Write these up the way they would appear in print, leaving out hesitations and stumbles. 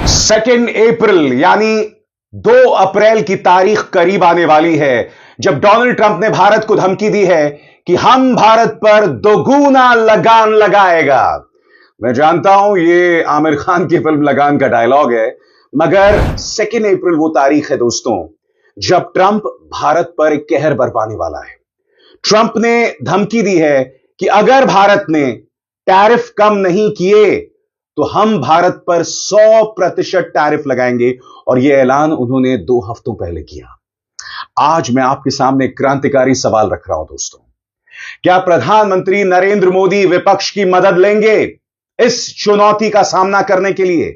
2 अप्रैल यानी 2 अप्रैल की तारीख करीब आने वाली है जब डोनाल्ड ट्रंप ने भारत को धमकी दी है कि हम भारत पर दोगुना लगान लगाएगा। मैं जानता हूं ये आमिर खान की फिल्म लगान का डायलॉग है, मगर 2 अप्रैल वो तारीख है दोस्तों जब ट्रंप भारत पर एक कहर बरपाने वाला है। ट्रंप ने धमकी दी है कि अगर भारत ने टैरिफ कम नहीं किए तो हम भारत पर 100% टैरिफ लगाएंगे, और यह ऐलान उन्होंने 2 हफ्तों पहले किया। आज मैं आपके सामने क्रांतिकारी सवाल रख रहा हूं दोस्तों, क्या प्रधानमंत्री नरेंद्र मोदी विपक्ष की मदद लेंगे इस चुनौती का सामना करने के लिए?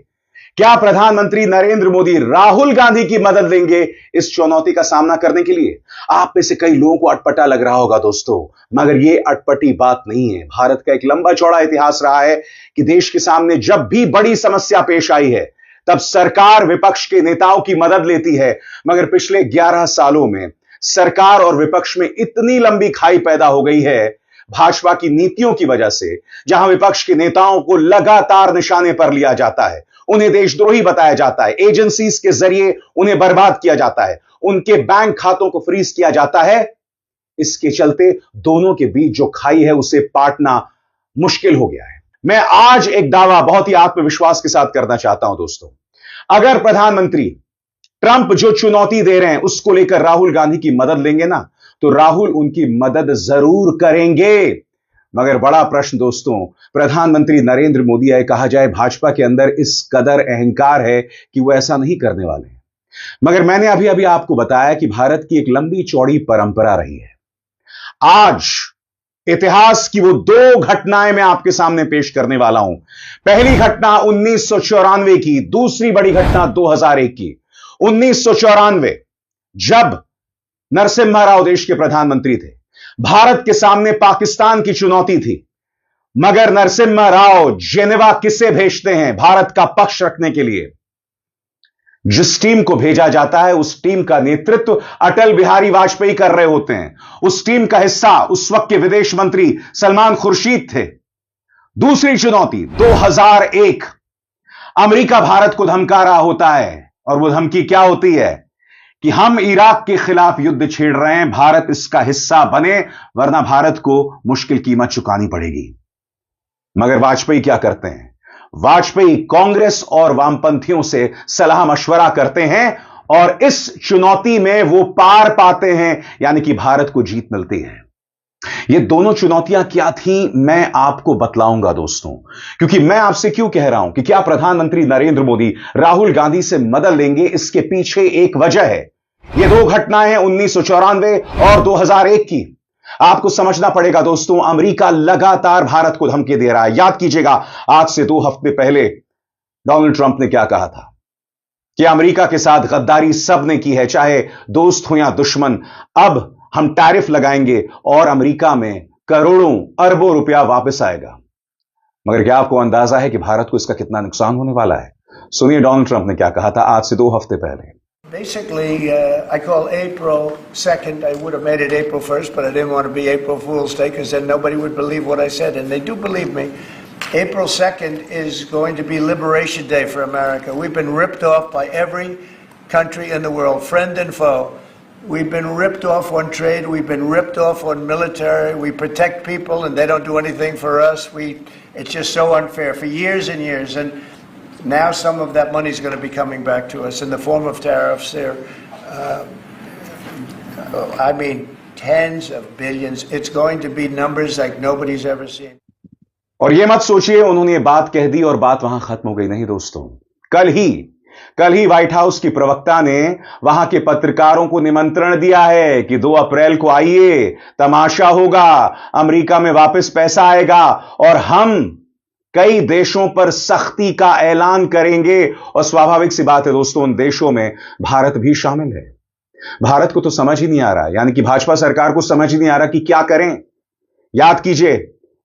क्या प्रधानमंत्री नरेंद्र मोदी राहुल गांधी की मदद लेंगे इस चुनौती का सामना करने के लिए? आप में से कई लोगों को अटपटा लग रहा होगा दोस्तों, मगर यह अटपटी बात नहीं है। भारत का एक लंबा चौड़ा इतिहास रहा है कि देश के सामने जब भी बड़ी समस्या पेश आई है तब सरकार विपक्ष के नेताओं की मदद लेती है, मगर पिछले 11 सालों में सरकार और विपक्ष में इतनी लंबी खाई पैदा हो गई है भाजपा की नीतियों की वजह से, जहां विपक्ष के नेताओं को लगातार निशाने पर लिया जाता है, उन्हें देशद्रोही बताया जाता है, एजेंसीज के जरिए उन्हें बर्बाद किया जाता है, उनके बैंक खातों को फ्रीज किया जाता है। इसके चलते दोनों के बीच जो खाई है उसे पाटना मुश्किल हो गया है। मैं आज एक दावा बहुत ही आत्मविश्वास के साथ करना चाहता हूं दोस्तों, अगर प्रधानमंत्री ट्रंप जो चुनौती दे रहे हैं उसको लेकर राहुल गांधी की मदद लेंगे ना, तो राहुल उनकी मदद जरूर करेंगे। मगर बड़ा प्रश्न दोस्तों, प्रधानमंत्री नरेंद्र मोदी, है कहा जाए भाजपा के अंदर इस कदर अहंकार है कि वो ऐसा नहीं करने वाले हैं। मगर मैंने अभी अभी आपको बताया कि भारत की एक लंबी चौड़ी परंपरा रही है। आज इतिहास की वो 2 घटनाएं मैं आपके सामने पेश करने वाला हूं। पहली घटना 1994 की, दूसरी बड़ी घटना 2001 की। 1994 जब नरसिम्हा राव देश के प्रधानमंत्री थे, भारत के सामने पाकिस्तान की चुनौती थी, मगर नरसिम्हा राव जेनेवा किसे भेजते हैं भारत का पक्ष रखने के लिए? जिस टीम को भेजा जाता है उस टीम का नेतृत्व अटल बिहारी वाजपेयी कर रहे होते हैं। उस टीम का हिस्सा उस वक्त के विदेश मंत्री सलमान खुर्शीद थे। दूसरी चुनौती 2001, अमेरिका भारत को धमका रहा होता है, और वो धमकी क्या होती है कि हम इराक के खिलाफ युद्ध छेड़ रहे हैं, भारत इसका हिस्सा बने वरना भारत को मुश्किल कीमत चुकानी पड़ेगी। मगर वाजपेयी क्या करते हैं? वाजपेयी कांग्रेस और वामपंथियों से सलाह मशवरा करते हैं और इस चुनौती में वो पार पाते हैं, यानी कि भारत को जीत मिलती है। ये दोनों चुनौतियां क्या थी मैं आपको बतलाऊंगा दोस्तों, क्योंकि मैं आपसे क्यों कह रहा हूं कि क्या प्रधानमंत्री नरेंद्र मोदी राहुल गांधी से मदद लेंगे, इसके पीछे एक वजह है। ये 2 घटनाएं हैं 1994 और 2001 की। आपको समझना पड़ेगा दोस्तों, अमेरिका लगातार भारत को धमकी दे रहा है। याद कीजिएगा, आज से 2 हफ्ते पहले डोनाल्ड ट्रंप ने क्या कहा था कि अमेरिका के साथ गद्दारी सबने की है, चाहे दोस्त हो या दुश्मन। अब हम टैरिफ लगाएंगे और अमेरिका में करोड़ों अरबों रुपया वापस आएगा। मगर क्या आपको अंदाजा है कि भारत को इसका कितना नुकसान होने वाला है? सुनिए डोनाल्ड ट्रंप ने क्या कहा था आज से 2 हफ्ते पहले। Basically, I call April 2nd. I would have made it April 1st, but I didn't want to be April Fool's Day because then nobody would believe what I said, and they do believe me. April 2nd is going to be Liberation Day for America. We've been ripped off by every country in the world, friend and foe. We've been ripped off on trade. We've been ripped off on military. We protect people, and they don't do anything for us. It's just so unfair for years and years. And now some of that money is going to be coming back to us in the form of tariffs. I mean, tens of billions. It's going to be numbers like nobody's ever seen. और ये मत सोचिए उन्होंने ये बात कह दी और बात वहां खत्म हो गई। नहीं दोस्तों, कल ही व्हाइट हाउस की प्रवक्ता ने वहां के पत्रकारों को निमंत्रण दिया है कि 2 अप्रैल को आइए, तमाशा होगा, अमेरिका में वापस पैसा आएगा और हम कई देशों पर सख्ती का ऐलान करेंगे। और स्वाभाविक सी बात है दोस्तों, उन देशों में भारत भी शामिल है। भारत को तो समझ ही नहीं आ रहा, यानी कि भाजपा सरकार को समझ ही नहीं आ रहा कि क्या करें। याद कीजिए,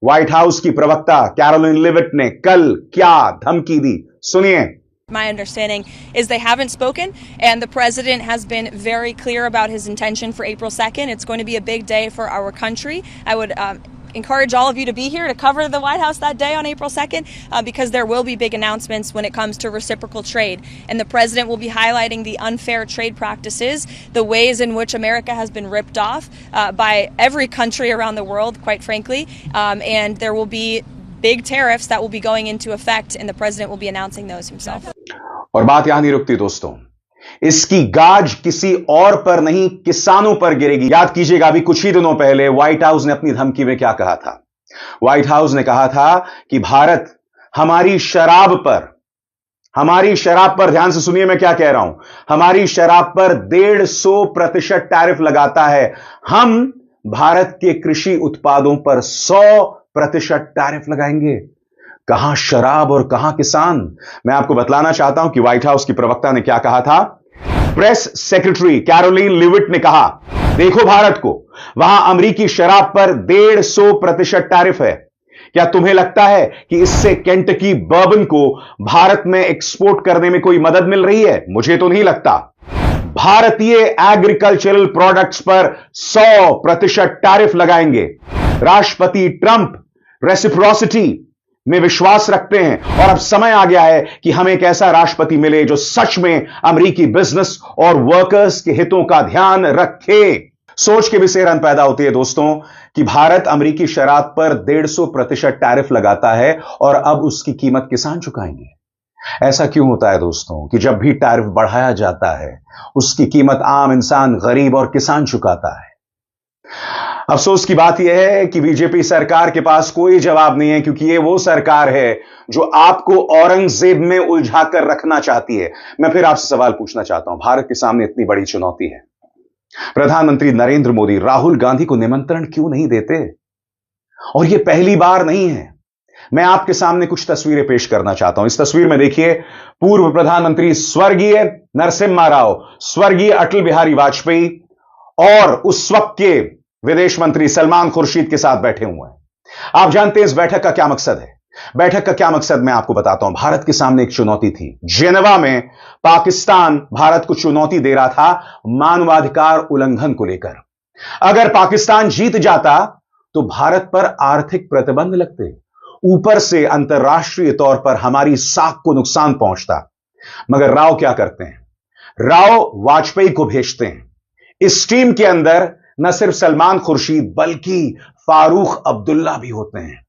व्हाइट हाउस की प्रवक्ता कैरोलिन लिविट ने कल क्या धमकी दी, सुनिए। My understanding is they haven't spoken, and the president has been very clear about his intention for April 2nd. It's going to be a big day for our country. I would encourage all of you to be here to cover the White House that day on April 2nd, because there will be big announcements when it comes to reciprocal trade. And the president will be highlighting the unfair trade practices, the ways in which America has been ripped off by every country around the world, quite frankly. And there will be big tariffs that will be going into effect, and the president will be announcing those himself. और बात यहां नहीं रुकती दोस्तों, इसकी गाज किसी और पर नहीं, किसानों पर गिरेगी। याद कीजिएगा, अभी कुछ ही दिनों पहले व्हाइट हाउस ने अपनी धमकी में क्या कहा था। व्हाइट हाउस ने कहा था कि भारत हमारी शराब पर ध्यान से सुनिए मैं क्या कह रहा हूं, हमारी शराब पर 150% टैरिफ लगाता है। हम भारत के कृषि उत्पादों पर 100% टैरिफ लगाएंगे। कहां शराब और कहां किसान। मैं आपको बतलाना चाहता हूं कि व्हाइट हाउस की प्रवक्ता ने क्या कहा था। प्रेस सेक्रेटरी कैरोलिन लिविट ने कहा, देखो भारत को, वहां अमेरिकी शराब पर 150% टैरिफ है। क्या तुम्हें लगता है कि इससे केंटकी बर्बन को भारत में एक्सपोर्ट करने में कोई मदद मिल रही है? मुझे तो नहीं लगता। भारतीय एग्रीकल्चरल प्रोडक्ट्स पर 100% टैरिफ लगाएंगे। राष्ट्रपति ट्रंप रेसिप्रोसिटी में विश्वास रखते हैं और अब समय आ गया है कि हमें एक ऐसा राष्ट्रपति मिले जो सच में अमेरिकी बिजनेस और वर्कर्स के हितों का ध्यान रखे। सोच के भी सेहरन पैदा होती है दोस्तों कि भारत अमेरिकी शराब पर 150% टैरिफ लगाता है और अब उसकी कीमत किसान चुकाएंगे। ऐसा क्यों होता है दोस्तों कि जब भी टैरिफ बढ़ाया जाता है उसकी कीमत आम इंसान, गरीब और किसान चुकाता है। अफसोस की बात यह है कि बीजेपी सरकार के पास कोई जवाब नहीं है, क्योंकि यह वो सरकार है जो आपको औरंगजेब में उलझा कर रखना चाहती है। मैं फिर आपसे सवाल पूछना चाहता हूं, भारत के सामने इतनी बड़ी चुनौती है, प्रधानमंत्री नरेंद्र मोदी राहुल गांधी को निमंत्रण क्यों नहीं देते? और यह पहली बार नहीं है। मैं आपके सामने कुछ तस्वीरें पेश करना चाहता हूं। इस तस्वीर में देखिए, पूर्व प्रधानमंत्री स्वर्गीय नरसिम्हा राव, स्वर्गीय अटल बिहारी वाजपेयी और उस वक्त के विदेश मंत्री सलमान खुर्शीद के साथ बैठे हुए हैं। आप जानते हैं इस बैठक का क्या मकसद है? बैठक का क्या मकसद मैं आपको बताता हूं। भारत के सामने एक चुनौती थी। जेनेवा में पाकिस्तान भारत को चुनौती दे रहा था मानवाधिकार उल्लंघन को लेकर। अगर पाकिस्तान जीत जाता तो भारत पर आर्थिक प्रतिबंध लगते, ऊपर से अंतर्राष्ट्रीय तौर पर हमारी साख को नुकसान पहुंचता। मगर राव क्या करते हैं? राव वाजपेयी को भेजते हैं। इस टीम के अंदर न सिर्फ सलमान खुर्शीद बल्कि फारूक अब्दुल्ला भी होते हैं।